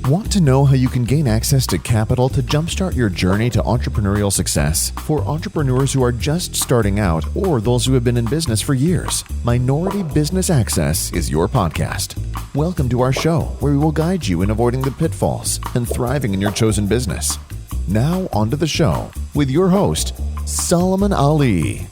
Want to know how you can gain access to capital to jumpstart your journey to entrepreneurial success? For entrepreneurs who are just starting out or those who have been in business for years, Minority Business Access is your podcast. Welcome to our show, where we will guide you in avoiding the pitfalls and thriving in your chosen business. Now, on to the show with your host, Solomon Ali.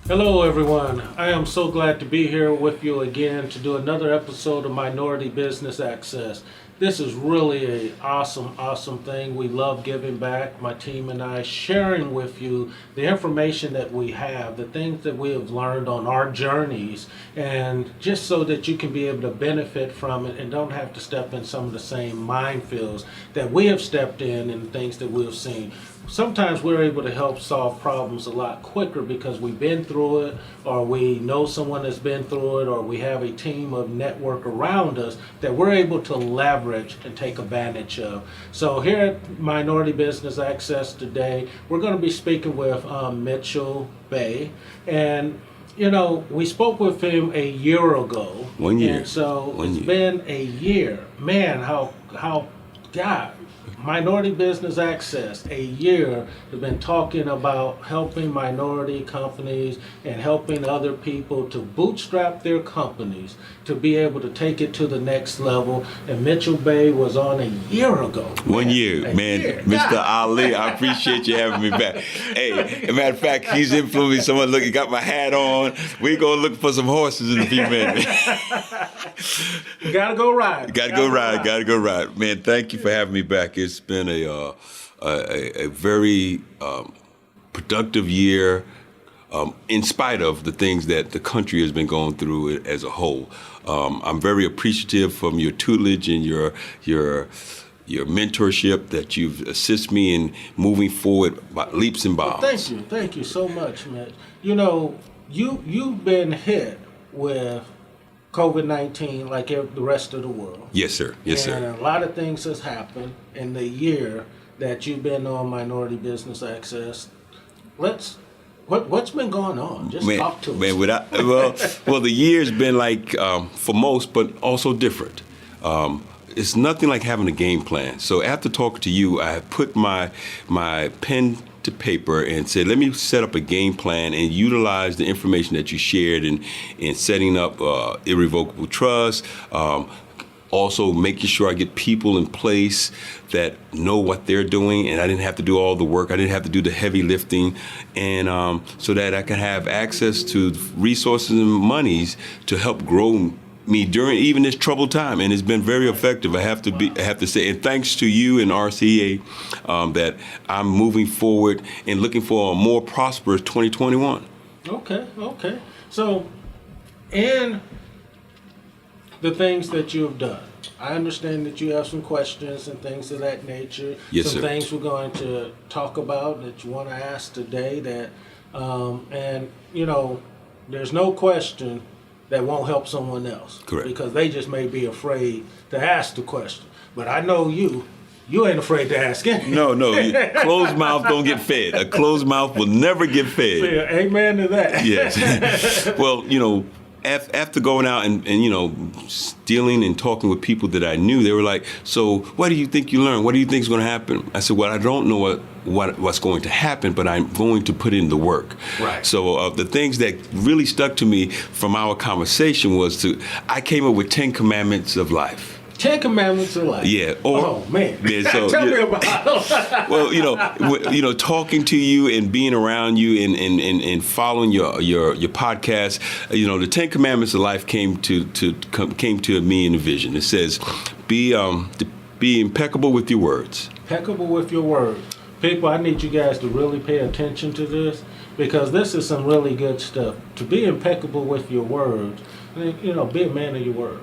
Hello everyone, I am so glad to be here with you again to do another episode of Minority Business Access. This is really an awesome thing. We love giving back, my team and I, sharing with you the information that we have, the things that we have learned on our journeys, and just so that you can be able to benefit from it and don't have to step in some of the same minefields that we have stepped in and things that we have seen. Sometimes we're able to help solve problems a lot quicker because we've been through it, or we know someone that's been through it, or we have a team of network around us that we're able to leverage and take advantage of. So here at Minority Business Access today, we're going to be speaking with Smith-Bey, and you know, we spoke with him a year ago. 1 year. And so it's been a year. Man, how God. Minority Business Access, a year, have been talking about helping minority companies and helping other people to bootstrap their companies to be able to take it to the next level. And Smith-Bey was on a year ago. 1 year, man. Mr. Ali, I appreciate you having me back. Hey, as a matter of fact, he's influencing someone. Look, he got my hat on. We're going to look for some horses in a few minutes. Gotta go ride. Gotta go ride. Man, thank you for having me back. It's been a very productive year, in spite of the things that the country has been going through as a whole. I'm very appreciative from your tutelage and your mentorship that you've assisted me in moving forward by leaps and bounds. Well, thank you so much, Mitch. You know, you've been hit with COVID-19 like the rest of the world. Yes, sir. And a lot of things has happened in the year that you've been on Minority Business Access. What's been going on? Just talk to us. Man, well, the year's been like, for most, but also different. It's nothing like having a game plan. So after talking to you, I put my pen to paper and said, let me set up a game plan and utilize the information that you shared in setting up irrevocable trust, also making sure I get people in place that know what they're doing, and I didn't have to do all the work. I didn't have to do the heavy lifting, and so that I can have access to resources and monies to help grow me during even this troubled time, and it's been very effective. I have to say, and thanks to you and RCA, that I'm moving forward and looking for a more prosperous 2021. Okay. So, in the things that you've done, I understand that you have some questions and things of that nature. Yes, some sir. things we're going to talk about that you want to ask today. That, and you know, there's no question that won't help someone else. Correct. Because they just may be afraid to ask the question. But I know you ain't afraid to ask it. No, closed mouth don't get fed. A closed mouth will never get fed. Yeah, amen to that. Yes. Well, you know, after going out and you know, dealing and talking with people that I knew, they were like, so what do you think you learned? What do you think is going to happen? I said, well, I don't know what's going to happen, but I'm going to put in the work. Right. So the things that really stuck to me from our conversation I came up with 10 commandments of life. 10 Commandments of Life. Yeah. Oh man. Yeah, so, Tell me about it. Well, you know, talking to you and being around you and following your podcast, you know, the 10 Commandments of Life came to me in a vision. It says, be impeccable with your words. Impeccable with your words. People, I need you guys to really pay attention to this, because this is some really good stuff. To be impeccable with your words, you know, be a man of your word.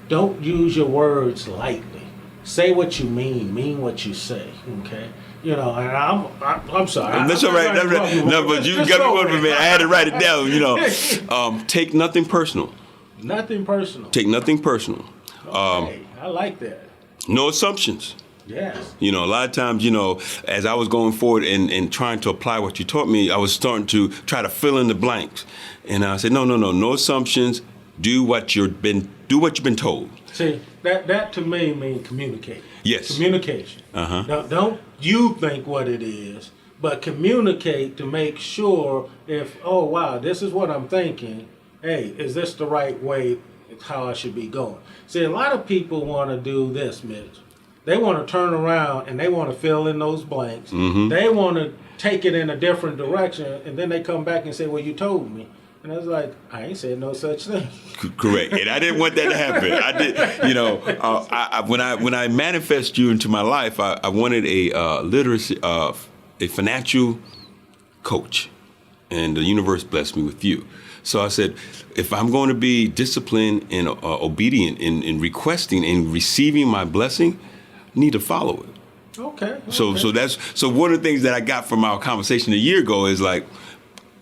Don't use your words lightly. Say what you mean what you say, okay? You know, and I'm sorry. That's all right. No, but you got me one, man. I had to write it down, you know. Take nothing personal. Nothing personal. Take nothing personal. Okay, I like that. No assumptions. Yes. You know, a lot of times, you know, as I was going forward and trying to apply what you taught me, I was starting to try to fill in the blanks. And I said, no assumptions. Do what you've been Do what you've been told. See, that to me means communicate. Yes. Communication. Don't you think what it is, but communicate to make sure if, oh, wow, this is what I'm thinking. Hey, is this the right way, how I should be going? See, a lot of people want to do this, Mitch. They want to turn around and they want to fill in those blanks. They want to take it in a different direction, and then they come back and say, well, you told me. And I was like, I ain't said no such thing. Correct, and I didn't want that to happen. I did, you know, when I manifest you into my life, I wanted a literacy, a financial coach, and the universe blessed me with you. So I said, if I'm going to be disciplined and obedient in requesting and receiving my blessing, I need to follow it. Okay. So one of the things that I got from our conversation a year ago is like,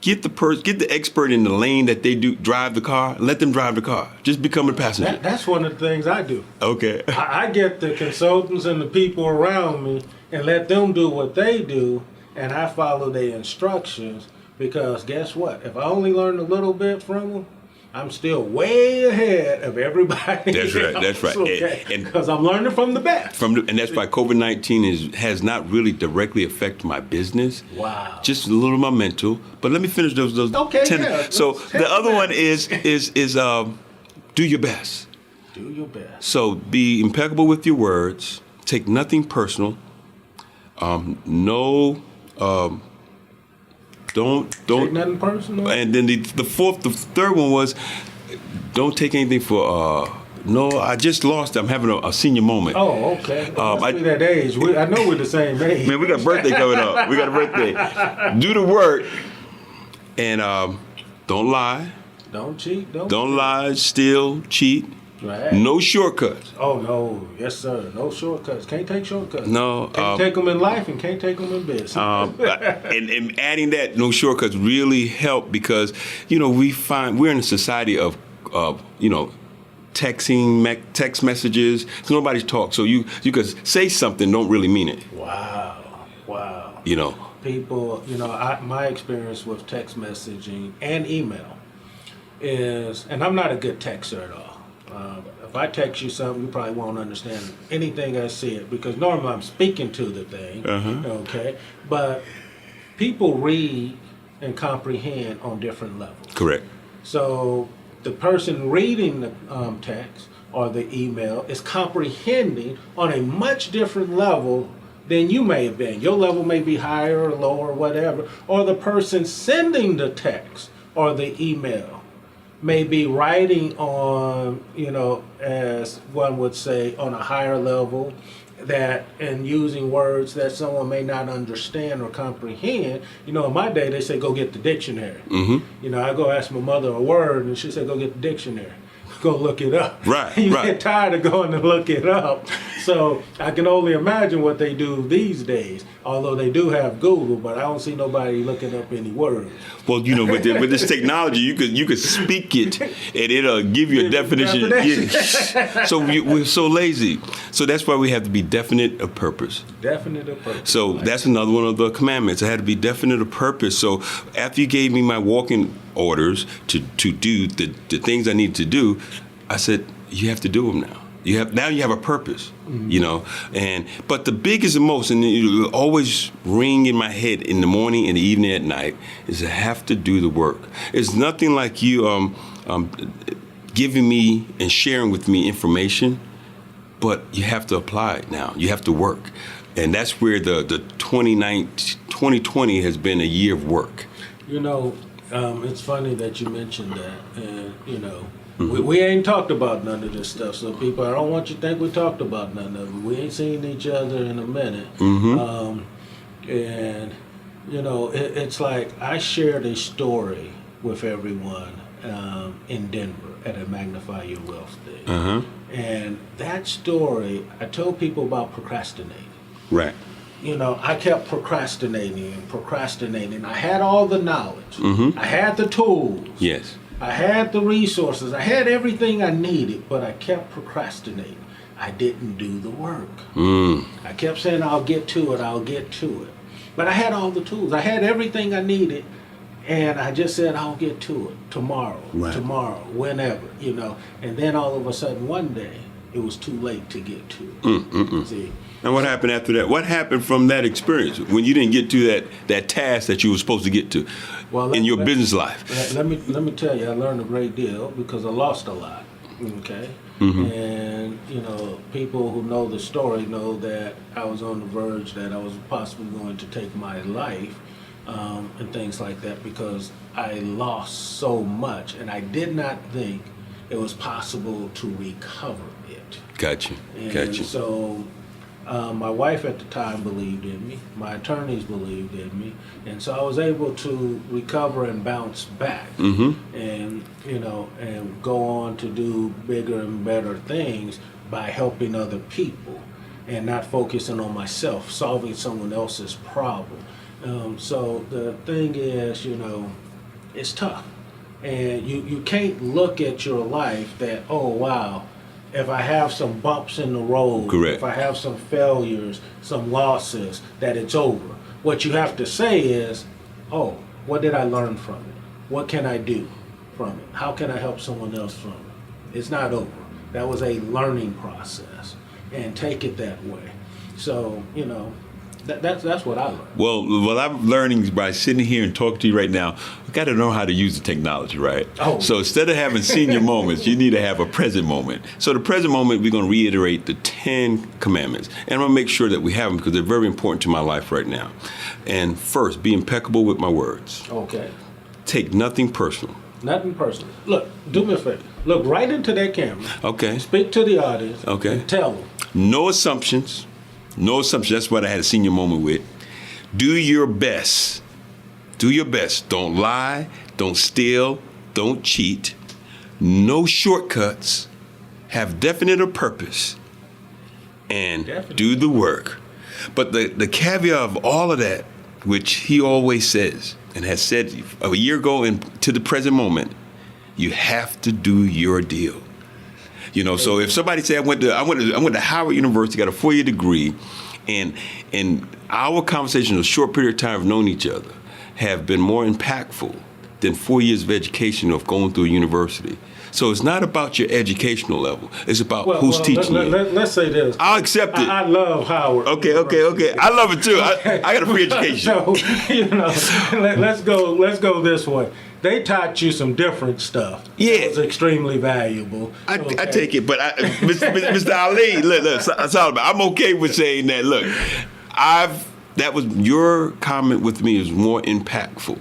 get the expert in the lane that they do drive the car. Let them drive the car. Just become a passenger. That's one of the things I do. Okay. I get the consultants and the people around me and let them do what they do, and I follow their instructions. Because guess what? If I only learn a little bit from them, I'm still way ahead of everybody. That's right. That's right. Okay? Because I'm learning from the best. And that's why COVID-19 has not really directly affected my business. Wow. Just a little of my mental. But let me finish those okay, 10. Yeah. So the other one is do your best. Do your best. So be impeccable with your words. Take nothing personal. Don't take nothing personal. And then the third one was, don't take anything for. No, I just lost. I'm having a senior moment. Oh, okay. Must be that age. I know we're the same age. Man, we got a birthday coming up. We got a birthday. Do the work, and don't lie. Don't cheat. Don't lie, steal, cheat. Right. No shortcuts. Oh, no. Yes, sir. No shortcuts. Can't take shortcuts. No. Can't take them in life and can't take them in business. And adding that, no shortcuts really help because, we find we're in a society of texting, text messages. So nobody's talk. So you could say something, don't really mean it. Wow. People, my experience with text messaging and email is, and I'm not a good texter at all. If I text you something, you probably won't understand anything I said because normally I'm speaking to the thing, okay? But people read and comprehend on different levels. Correct. So the person reading the text or the email is comprehending on a much different level than you may have been. Your level may be higher or lower or whatever. Or the person sending the text or the email may be writing on, as one would say, on a higher level and using words that someone may not understand or comprehend. In my day, they say, go get the dictionary. I go ask my mother a word, and she said, go get the dictionary. Go look it up. Right, You right. get tired of going to look it up. So I can only imagine what they do these days, although they do have Google, but I don't see nobody looking up any words. Well, with this technology, you could speak it, and it'll give you a definition. Yeah. So we're so lazy. So that's why we have to be definite of purpose. Definite of purpose. So that's another one of the commandments. I had to be definite of purpose. So after you gave me my walking orders to do the things I need to do, I said, you have to do them now. You have a purpose, but the biggest and most, and it will always ring in my head in the morning, in the evening, at night, is I have to do the work. It's nothing like you giving me and sharing with me information, but you have to apply it now. You have to work. And that's where the 2020 has been a year of work. It's funny that you mentioned that, and we ain't talked about none of this stuff. So people, I don't want you to think we talked about none of it. We ain't seen each other in a minute, and it's like I shared a story with everyone in Denver at a Magnify Your Wealth Day, and that story I told people about procrastinating. Right. I kept procrastinating. I had all the knowledge. I had the tools. Yes. I had the resources. I had everything I needed, but I kept procrastinating. I didn't do the work. I kept saying, I'll get to it. But I had all the tools. I had everything I needed, And I just said, I'll get to it tomorrow, whenever, And then all of a sudden, one day, it was too late to get to it. See? And what happened after that? What happened from that experience when you didn't get to that task that you were supposed to get to in your business life? Let me tell you, I learned a great deal because I lost a lot. Okay. And people who know the story know that I was on the verge that I was possibly going to take my life, and things like that, because I lost so much, and I did not think it was possible to recover it. Gotcha. And so my wife at the time believed in me. My attorneys believed in me, and so I was able to recover and bounce back, and and go on to do bigger and better things by helping other people, and not focusing on myself, solving someone else's problem. So the thing is, it's tough, and you can't look at your life that, oh wow, if I have some bumps in the road, Correct. if I have some failures, some losses, that it's over. What you have to say is, oh, what did I learn from it? What can I do from it? How can I help someone else from it? It's not over. That was a learning process, and take it that way. So, that's what I learned. Well, I'm learning by sitting here and talking to you right now. We got to know how to use the technology, right? Oh. So instead of having senior moments, you need to have a present moment. So the present moment, we're going to reiterate the 10 commandments. And I'm going to make sure that we have them because they're very important to my life right now. And first, be impeccable with my words. Okay. Take nothing personal. Nothing personal. Look, do me a favor. Look right into that camera. Okay. Speak to the audience. Okay. And tell them. No assumptions. No assumptions. That's what I had a senior moment with. Do your best. Do your best. Don't lie. Don't steal. Don't cheat. No shortcuts. Have definite purpose. And do the work. But the caveat of all of that, which he always says and has said a year ago and to the present moment, you have to do your deal. So if somebody say I went to Howard University, got a 4-year degree, and our conversations, a short period of time of knowing each other, have been more impactful than 4 years of education of going through a university. So it's not about your educational level. It's about who's teaching you. Let's say this. I'll accept it. I love Howard. Okay. I love it too. Okay. I got a free education. So, let's go this way. They taught you some different stuff. Yeah. It was extremely valuable. I take it, but Mr. Ali, look, that's all about. I'm okay with saying that. Look, that was your comment with me is more impactful.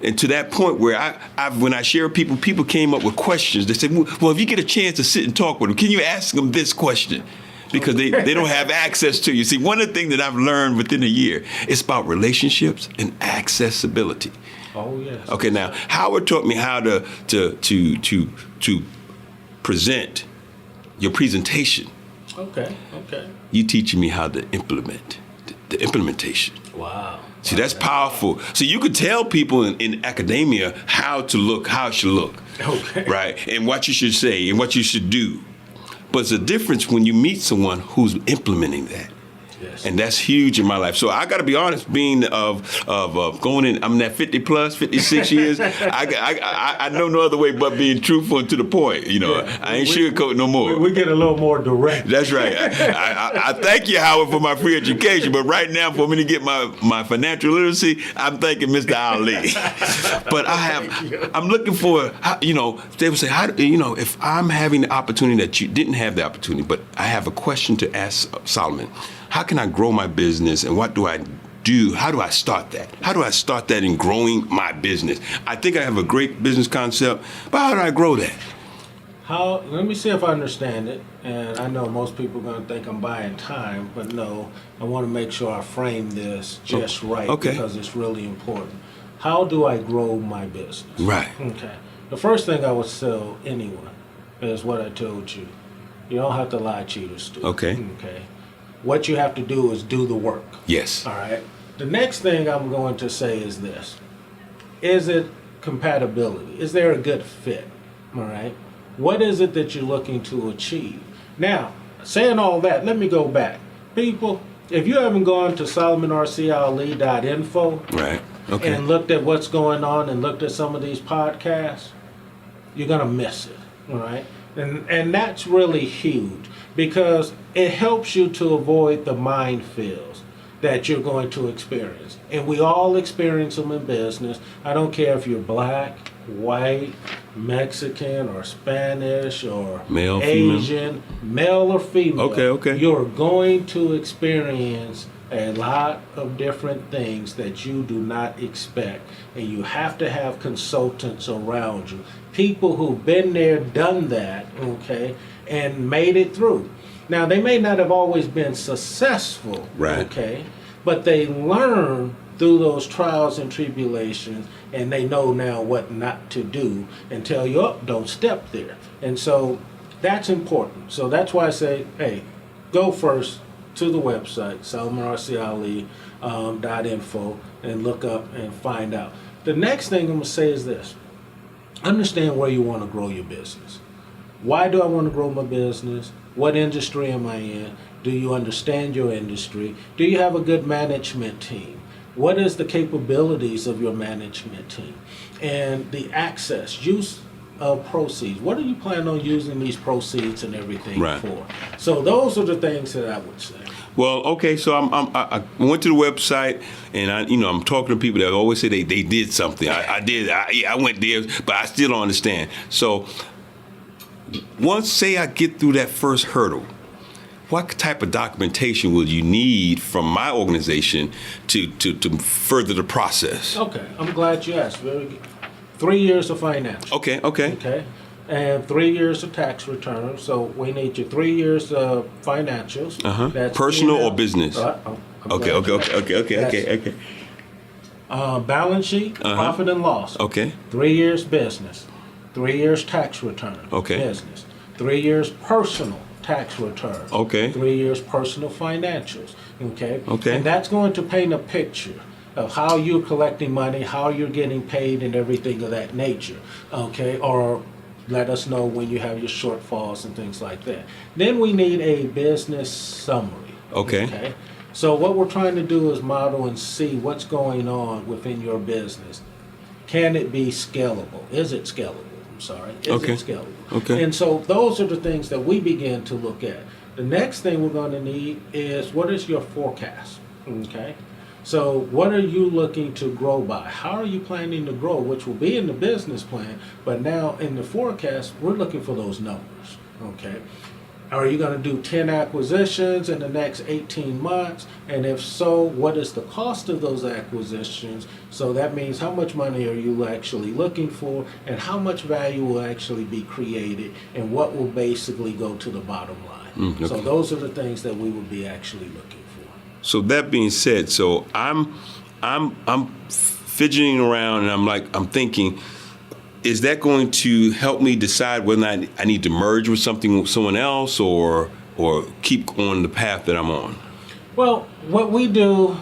And to that point where when I share people came up with questions. They said, well, if you get a chance to sit and talk with them, can you ask them this question? Because they don't have access to you. See, one of the things that I've learned within a year is about relationships and accessibility. Oh, yes. Okay, now, Howard taught me how to present your presentation. Okay. You teaching me how to implement, the implementation. Wow. See, that's powerful. So you could tell people in academia how to look, how it should look. Okay. Right? And what you should say and what you should do. But it's a difference when you meet someone who's implementing that. Yes. And that's huge in my life. So I got to be honest, being of going in, I'm that 50 plus, 56 years. I know no other way but being truthful and to the point. I ain't sugarcoating no more. We get a little more direct. That's right. I thank you, Howard, for my free education. But right now, for me to get my financial literacy, I'm thanking Mr. Ali. But I'm looking for, they would say, if I'm having the opportunity that you didn't have the opportunity, but I have a question to ask Solomon. How can I grow my business, and what do I do? How do I start that? How do I start that in growing my business? I think I have a great business concept, but how do I grow that? Let me see if I understand it. And I know most people are going to think I'm buying time, but no, I want to make sure I frame this just right because it's really important. How do I grow my business? Right. Okay. The first thing I would tell anyone is what I told you. You don't have to lie, cheat, or steal. Okay. What you have to do is do the work. Yes. All right. The next thing I'm going to say is this. Is it compatibility? Is there a good fit? All right. What is it that you're looking to achieve? Now, saying all that, let me go back. People, if you haven't gone to SolomonRCAli.info, right, Okay. and looked at what's going on and looked at some of these podcasts, you're going to miss it, all right? And that's really huge because it helps you to avoid the minefields that you're going to experience. And we all experience them in business. I don't care if you're black, white, Mexican, or Spanish, or Male, Asian, male or female. Okay. You're going to experience a lot of different things that you do not expect. And you have to have consultants around you. People who've been there, done that, okay, and made it through. Now, they may not have always been successful, right, okay, but they learn through those trials and tribulations, and they know now what not to do and tell you, oh, don't step there. And so that's important. So that's why I say, hey, go first to the website, SalmanRCali.info, and look up and find out. The next thing I'm going to say is this. Understand where you want to grow your business. Why do I want to grow my business? What industry am I in? Do you understand your industry? Do you have a good management team? What is the capabilities of your management team? And the access, use of proceeds. What are you planning on using these proceeds and everything for? So those are the things that I would say. Well, okay, so I went to the website, and I'm talking to people that always say they did something. I went there, but I still don't understand. So once, say I get through that first hurdle, what type of documentation will you need from my organization to further the process? Okay, I'm glad you asked. Very good. 3 years of finance. Okay. And 3 years of tax returns. So we need your 3 years of financials. That's personal or business? Okay. Balance sheet, profit and loss. Okay. 3 years business. 3 years tax return. Okay. Business. 3 years personal tax return. Okay. 3 years personal financials. Okay. And Okay. that's going to paint a picture of how you're collecting money, how you're getting paid, and everything of that nature. Okay. Or let us know when you have your shortfalls and things like that. Then we need a business summary. Okay. So what we're trying to do is model and see what's going on within your business. Can it be scalable? Is it scalable? I'm sorry. Is it scalable? Okay. And so those are the things that we begin to look at. The next thing we're going to need is, what is your forecast? Okay. So what are you looking to grow by? How are you planning to grow, which will be in the business plan, but now in the forecast, we're looking for those numbers, okay? Are you going to do 10 acquisitions in the next 18 months? And if so, what is the cost of those acquisitions? So that means how much money are you actually looking for, and how much value will actually be created, and what will basically go to the bottom line. So those are the things that we will be actually looking for. So that being said, so I'm fidgeting around, and I'm thinking, is that going to help me decide whether or not I need to merge with someone else, or keep on the path that I'm on? Well, what we do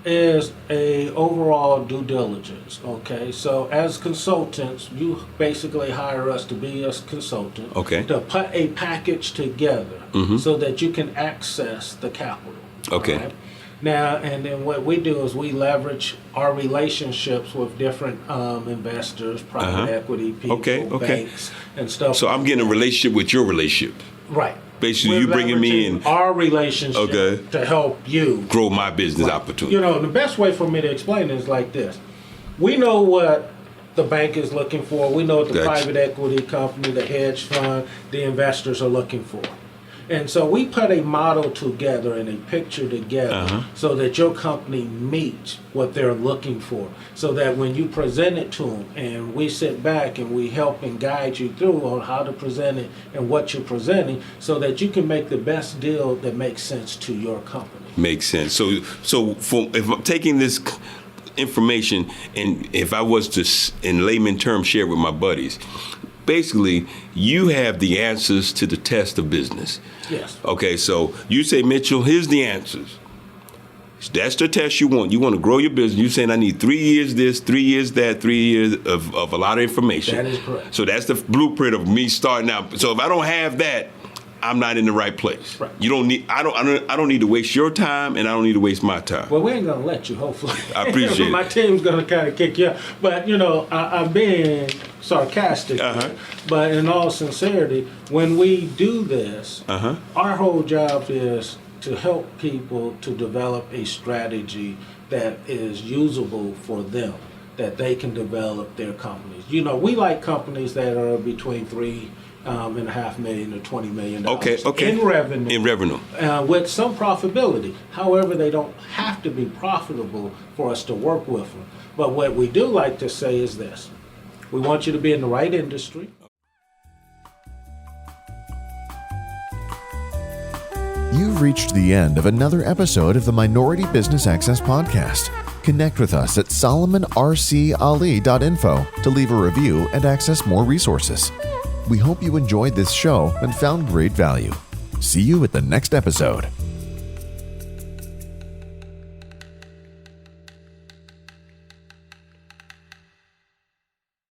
is a overall due diligence. Okay, so as consultants, you basically hire us to be a consultant. Okay. To put a package together so that you can access the capital. Okay. Right? Now, and then what we do is we leverage our relationships with different investors, private equity people, banks, and stuff. So I'm getting a relationship with your relationship. Right. Basically, you bringing me in our relationship to help you grow my business opportunity. You know, the best way for me to explain it is like this. We know what the bank is looking for. We know what the private equity company, the hedge fund, the investors are looking for. And so we put a model together and a picture together so that your company meets what they're looking for. So that when you present it to them, and we sit back and we help and guide you through on how to present it and what you're presenting, so that you can make the best deal that makes sense to your company. Makes sense. So if I'm taking this information, and if I was to, in layman terms, share it with my buddies, basically, you have the answers to the test of business. Yes. Okay, so you say, Mitchell, here's the answers. That's the test you want. You want to grow your business. You're saying I need 3 years this, 3 years that, 3 years of a lot of information. That is correct. So that's the blueprint of me starting out. So if I don't have that, I'm not in the right place. Right. You don't need. I don't need to waste your time, and I don't need to waste my time. Well, we ain't gonna let you. Hopefully, I appreciate it. My team's gonna kind of kick you out. But I'm being sarcastic. Uh-huh. But in all sincerity, when we do this, Uh-huh. our whole job is to help people to develop a strategy that is usable for them, that they can develop their companies. We like companies that are between $3.5 million to $20 million Okay. in revenue. In revenue. With some profitability. However, they don't have to be profitable for us to work with them. But what we do like to say is this: we want you to be in the right industry. You've reached the end of another episode of the Minority Business Access Podcast. Connect with us at solomonrcali.info to leave a review and access more resources. We hope you enjoyed this show and found great value. See you at the next episode.